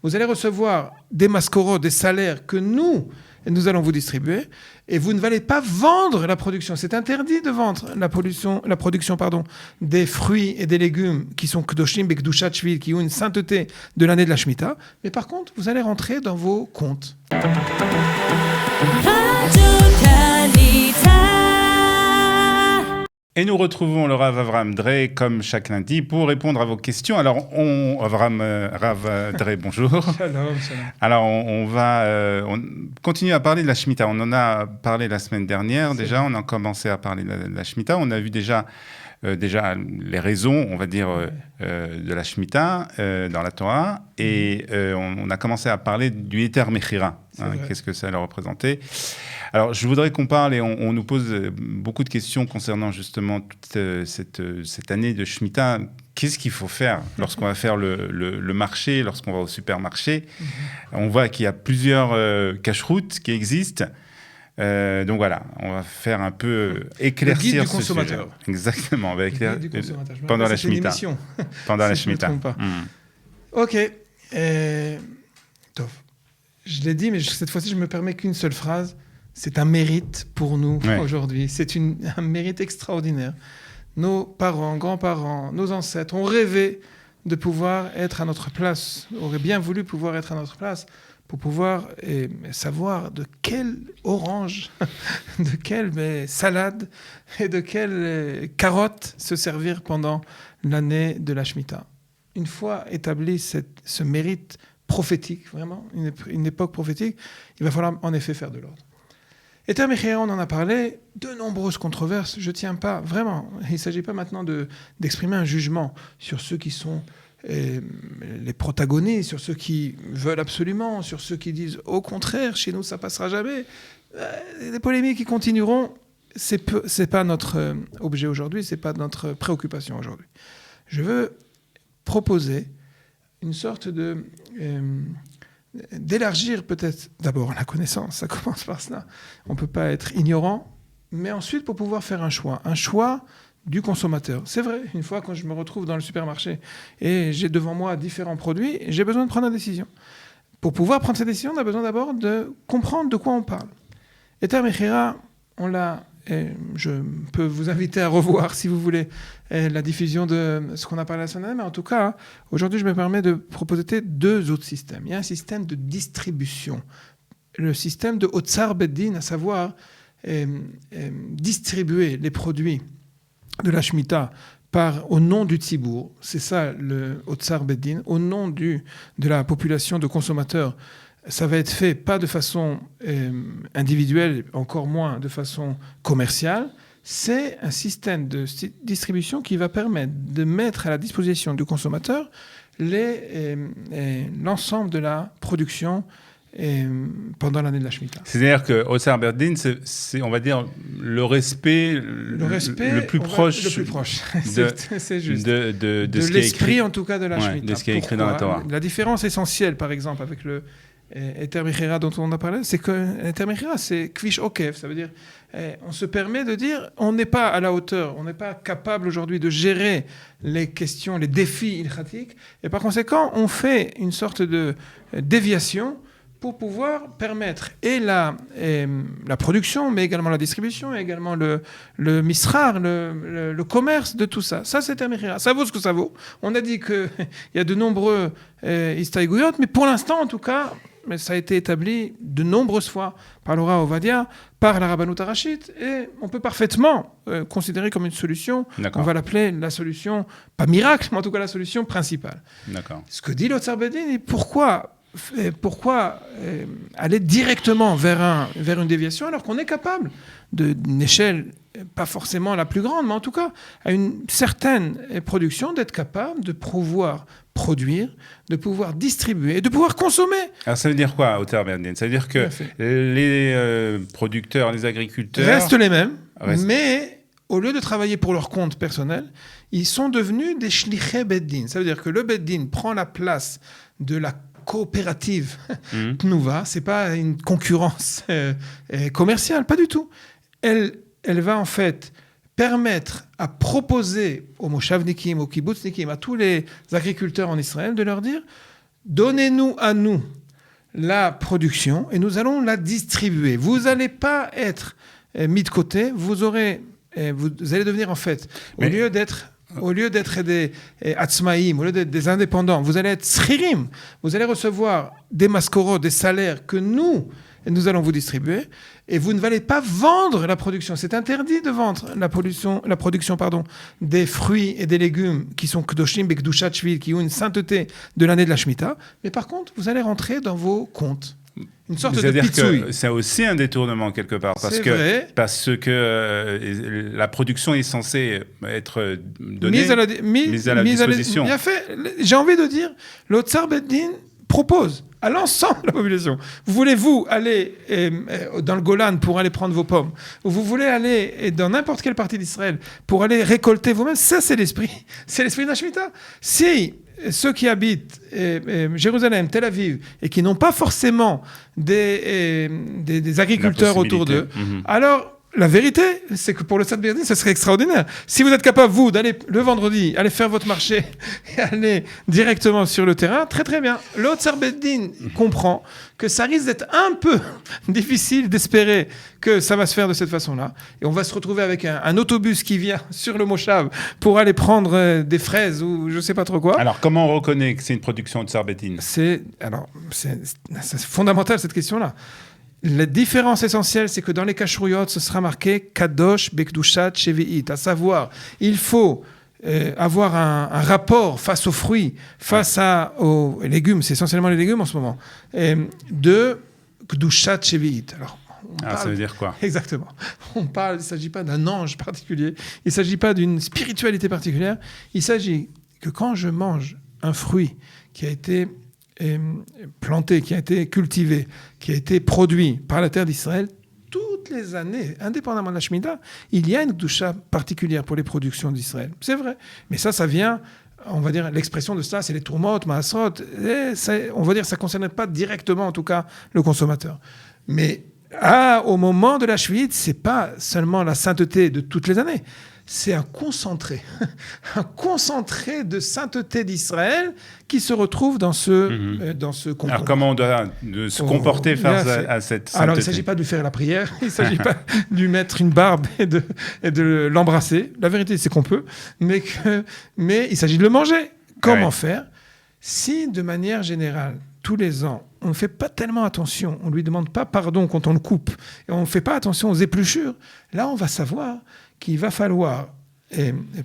Vous allez recevoir des mascoros, des salaires que nous allons vous distribuer, et vous ne allez pas vendre la production. C'est interdit de vendre la production des fruits et des légumes qui sont Kedoshim et Kedushat Shvil, qui ont une sainteté de l'année de la Shemitah. Mais par contre, vous allez rentrer dans vos comptes. Et nous retrouvons le Rav Avraham Drey, comme chaque lundi, pour répondre à vos questions. Alors, Rav Drey, bonjour. Shalom. Alors, on va continuer à parler de la Shemitah. On en a parlé la semaine dernière, déjà. On a commencé à parler de la Shemitah. On a vu déjà les raisons, on va dire, de la Shemitah dans la Torah. Et on a commencé à parler du Heter Mechira. Qu'est-ce que ça leur représentait? Alors, je voudrais qu'on parle, et on nous pose beaucoup de questions concernant justement toute cette année de Shemitah. Qu'est-ce qu'il faut faire lorsqu'on va faire le marché, lorsqu'on va au supermarché? On voit qu'il y a plusieurs cache-routes qui existent. Donc voilà, on va faire un peu éclaircir le guide du ce consommateur. Sujet. Exactement, on va éclaircir pendant la Shemitah. Pendant la Shemitah. Ok. Tov. Je l'ai dit, mais cette fois-ci, je me permets qu'une seule phrase. C'est un mérite pour nous aujourd'hui. C'est un mérite extraordinaire. Nos parents, grands-parents, nos ancêtres ont rêvé de pouvoir être à notre place, auraient bien voulu pouvoir être à notre place pour pouvoir savoir de quelle orange, de quelle salade et de quelle carotte se servir pendant l'année de la Shemitah. Une fois établi ce mérite prophétique, vraiment, une époque prophétique, il va falloir en effet faire de l'ordre. Heter Mechira, on en a parlé, de nombreuses controverses. Je ne tiens pas, vraiment, il ne s'agit pas maintenant d'exprimer un jugement sur ceux qui sont les protagonistes, sur ceux qui veulent absolument, sur ceux qui disent au contraire, chez nous ça ne passera jamais. Les polémiques qui continueront, ce n'est pas notre objet aujourd'hui, ce n'est pas notre préoccupation aujourd'hui. Je veux proposer une sorte d'élargir peut-être d'abord la connaissance, ça commence par cela. On ne peut pas être ignorant, mais ensuite pour pouvoir faire un choix du consommateur. C'est vrai, une fois quand je me retrouve dans le supermarché et j'ai devant moi différents produits, j'ai besoin de prendre une décision. Pour pouvoir prendre cette décision, on a besoin d'abord de comprendre de quoi on parle. Heter Mechira, on l'a, je peux vous inviter à revoir si vous voulez la diffusion de ce qu'on a parlé la semaine dernière, mais en tout cas, aujourd'hui je me permets de proposer deux autres systèmes. Il y a un système de distribution, le système de Otsar Beddin, à savoir distribuer les produits de la Shemitah au nom du Tzibour, c'est ça le Otsar Beddin, au nom de la population de consommateurs. Ça va être fait pas de façon individuelle, encore moins de façon commerciale. C'est un système de distribution qui va permettre de mettre à la disposition du consommateur l'ensemble de la production pendant l'année de la Shemitah. C'est-à-dire que Otsar Beddin, c'est, on va dire, le respect le plus proche c'est juste. de ce qui l'esprit, écrit, en tout cas, de la Shemitah. De ce qui est écrit dans la Torah. La différence essentielle, par exemple, avec le Heter Mechira dont on a parlé, c'est que Heter Mechira, c'est Kvish Okev. Ça veut dire, on se permet de dire, on n'est pas à la hauteur, on n'est pas capable aujourd'hui de gérer les questions, les défis ilchatiques, et par conséquent, on fait une sorte de déviation pour pouvoir permettre la production, mais également la distribution, et également le misrar, le commerce de tout ça. Ça, c'est Heter Mechira. Ça vaut ce que ça vaut. On a dit qu'il y a de nombreux histaïgouyot, mais pour l'instant, en tout cas, mais ça a été établi de nombreuses fois par le Rav Ovadia, par la Rabbanout Harashit, et on peut parfaitement considérer comme une solution. D'accord. On va l'appeler la solution, pas miracle, mais en tout cas la solution principale. D'accord. Ce que dit l'Otsar Beddin, pourquoi aller directement vers une déviation alors qu'on est capable d'une échelle, pas forcément la plus grande, mais en tout cas à une certaine production, d'être capable de pouvoir produire, de pouvoir distribuer et de pouvoir consommer. Alors ça veut dire quoi, Heter Beddin? Ça veut dire que les producteurs, les agriculteurs... restent les mêmes, mais au lieu de travailler pour leur compte personnel, ils sont devenus des shlichei Beddin. Ça veut dire que le Beddin prend la place de la coopérative Tnuva, c'est pas une concurrence commerciale, pas du tout. Elle va en fait permettre à proposer aux moshavnikim, aux kibbutznikim, à tous les agriculteurs en Israël, de leur dire donnez-nous à nous la production et nous allons la distribuer. Vous n'allez pas être mis de côté, vous allez devenir en fait, au lieu d'être des atzmaïm, au lieu d'être des indépendants, vous allez être sririm, vous allez recevoir des mascoros, des salaires que nous allons vous distribuer, et vous ne allez pas vendre la production. C'est interdit de vendre la production des fruits et des légumes qui sont kdoshim bekdushat shvil, qui ont une sainteté de l'année de la Shemitah, mais par contre, vous allez rentrer dans vos comptes. Une sorte de pitouille. C'est aussi un détournement quelque part, parce que la production est censée être donnée, mise à la disposition. Bien fait. J'ai envie de dire, le Tsar Beddin propose à l'ensemble de la population. Vous voulez, aller dans le Golan pour aller prendre vos pommes, ou vous voulez aller dans n'importe quelle partie d'Israël pour aller récolter vous-même, ça c'est l'esprit de la Shemitah. Si ceux qui habitent Jérusalem, Tel Aviv, et qui n'ont pas forcément des agriculteurs autour d'eux, alors la vérité, c'est que pour le Tsar Beddin, ce serait extraordinaire. Si vous êtes capable, vous, d'aller le vendredi, aller faire votre marché et aller directement sur le terrain, très très bien. Le Tsar Beddin comprend que ça risque d'être un peu difficile d'espérer que ça va se faire de cette façon-là. Et on va se retrouver avec un autobus qui vient sur le Moshav pour aller prendre des fraises ou je ne sais pas trop quoi. Alors, comment on reconnaît que c'est une production de Tsar Beddin ? C'est fondamental cette question-là. La différence essentielle, c'est que dans les kashruyot, ce sera marqué Kadosh Bekdushat Shevi'it, à savoir, il faut avoir un rapport face aux fruits, face aux légumes, c'est essentiellement les légumes en ce moment, de Kdushat Shevi'it. Alors, ça veut dire quoi ? Exactement. Il ne s'agit pas d'un ange particulier, il ne s'agit pas d'une spiritualité particulière, il s'agit que quand je mange un fruit qui a été planté, qui a été cultivé, qui a été produit par la terre d'Israël, toutes les années, indépendamment de la Shemitah, il y a une doucha particulière pour les productions d'Israël. C'est vrai. Mais ça vient, on va dire, l'expression de cela, c'est les tourmot, maasrot, on va dire, ça ne concerne pas directement, en tout cas, le consommateur. Mais au moment de la Shemitah, ce n'est pas seulement la sainteté de toutes les années, c'est un concentré de sainteté d'Israël qui se retrouve dans ce concombre. Alors comment on doit se comporter face à cette sainteté ? Alors il ne s'agit pas de lui faire la prière, il ne s'agit pas de lui mettre une barbe et de l'embrasser. La vérité c'est qu'on peut, mais il s'agit de le manger. Comment faire ? Si de manière générale, tous les ans, on ne fait pas tellement attention, on ne lui demande pas pardon quand on le coupe, et on ne fait pas attention aux épluchures, là on va savoir qu'il va falloir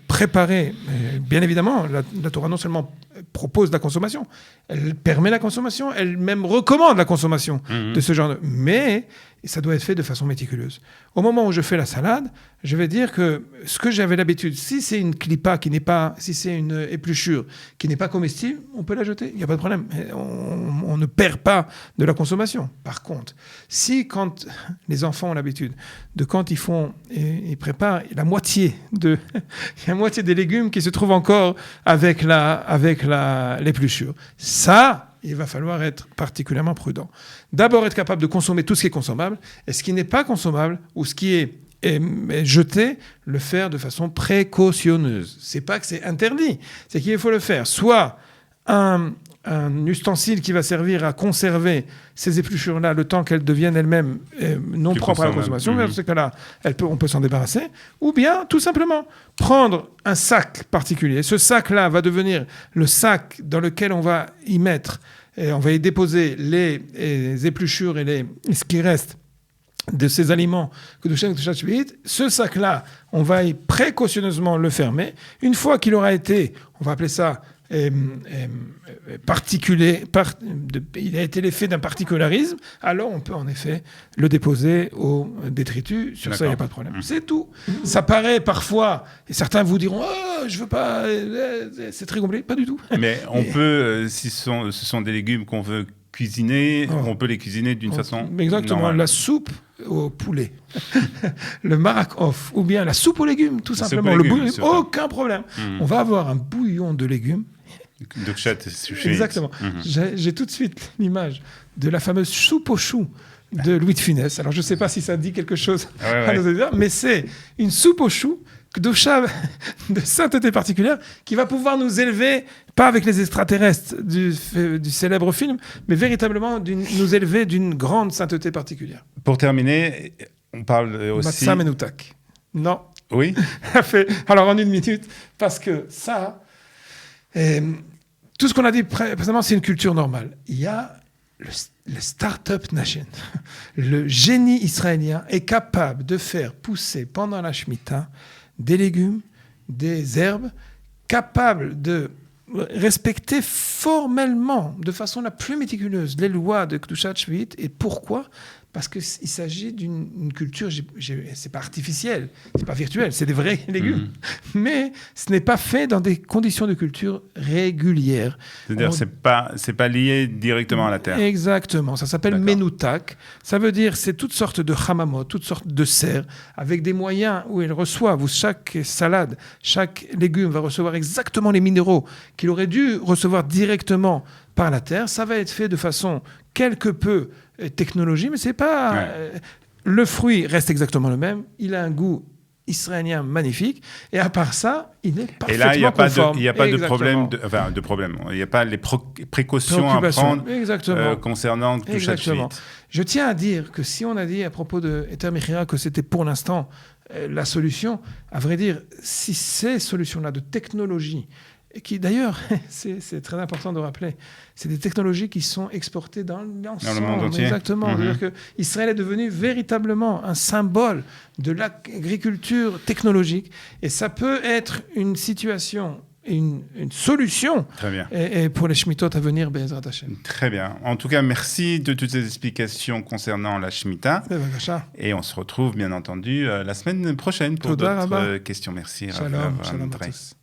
préparer, bien évidemment, la Torah non seulement propose la consommation, elle permet la consommation, elle même recommande la consommation de ce genre mais ça doit être fait de façon méticuleuse. Au moment où je fais la salade, je vais dire que ce que j'avais l'habitude, si c'est une clipa si c'est une épluchure qui n'est pas comestible, on peut la jeter, il n'y a pas de problème. On ne perd pas de la consommation. Par contre, quand les enfants ont l'habitude quand ils préparent la moitié des légumes qui se trouvent encore avec l'épluchure, ça, il va falloir être particulièrement prudent. D'abord, être capable de consommer tout ce qui est consommable, et ce qui n'est pas consommable, ou ce qui est jeté, le faire de façon précautionneuse. C'est pas que c'est interdit, c'est qu'il faut le faire. Soit un ustensile qui va servir à conserver ces épluchures-là le temps qu'elles deviennent elles-mêmes non propres à la consommation, mais dans ce cas-là, on peut s'en débarrasser, ou bien tout simplement prendre un sac particulier. Ce sac-là va devenir le sac dans lequel on va y mettre, et on va y déposer les épluchures et ce qui reste de ces aliments que ce sac-là, on va y précautionneusement le fermer. Une fois qu'il aura été, on va appeler ça particulier, il a été l'effet d'un particularisme, alors on peut en effet le déposer au détritus. Sur ça, il n'y a pas de problème. C'est tout. Ça paraît parfois, et certains vous diront je veux pas, c'est très compliqué. Pas du tout. Mais on peut, si ce sont des légumes qu'on veut cuisiner, on peut les cuisiner d'une façon exactement, normale. La soupe au poulet, le marak off, ou bien la soupe aux légumes, tout simplement. Le bouillon, aucun problème. On va avoir un bouillon de légumes. Exactement. J'ai tout de suite l'image de la fameuse soupe aux choux de Louis de Funès. Alors, je ne sais pas si ça dit quelque chose à nos auditeurs, mais c'est une soupe aux choux Kedusha de sainteté particulière, qui va pouvoir nous élever, pas avec les extraterrestres du célèbre film, mais véritablement nous élever d'une grande sainteté particulière. Pour terminer, on parle aussi... Matzah Menutak. Non. Oui. Alors en une minute, parce que ça, tout ce qu'on a dit précédemment, c'est une culture normale. Il y a le Startup Nation. Le génie israélien est capable de faire pousser pendant la Shemitah des légumes, des herbes, capable de respecter formellement, de façon la plus méticuleuse, les lois de Kedushat Shvi'it. Et pourquoi ? Parce qu'il s'agit d'une culture, c'est pas artificiel, c'est pas virtuel, c'est des vrais légumes. Mais ce n'est pas fait dans des conditions de culture régulières. C'est-à-dire c'est pas lié directement à la terre. Exactement, ça s'appelle Menutak. Ça veut dire c'est toutes sortes de hamamot, toutes sortes de serres, avec des moyens où ils reçoivent, où chaque salade, chaque légume va recevoir exactement les minéraux qu'il aurait dû recevoir directement par la terre. Ça va être fait de façon quelque peu technologie, mais c'est pas... le fruit reste exactement le même, il a un goût israélien magnifique, et à part ça, il est parfaitement conforme. Et là, il n'y a pas de problème, de problème. Il n'y a pas les précautions à prendre concernant Kedushat Shvi'it. Je tiens à dire que si on a dit à propos de Heter Mechira que c'était pour l'instant la solution, à vrai dire, si ces solutions-là de technologie, et qui d'ailleurs, c'est très important de rappeler, c'est des technologies qui sont exportées dans l'ensemble. Dans le monde entier. Exactement. C'est-à-dire qu'Israël est devenu véritablement un symbole de l'agriculture technologique. Et ça peut être une situation, une solution. Très bien. Et pour les Shmitot à venir, Be'ezrat Hashem. Très bien. En tout cas, merci de toutes ces explications concernant la Shemitah. Et on se retrouve, bien entendu, la semaine prochaine pour d'autres questions. Merci. Shalom à tous.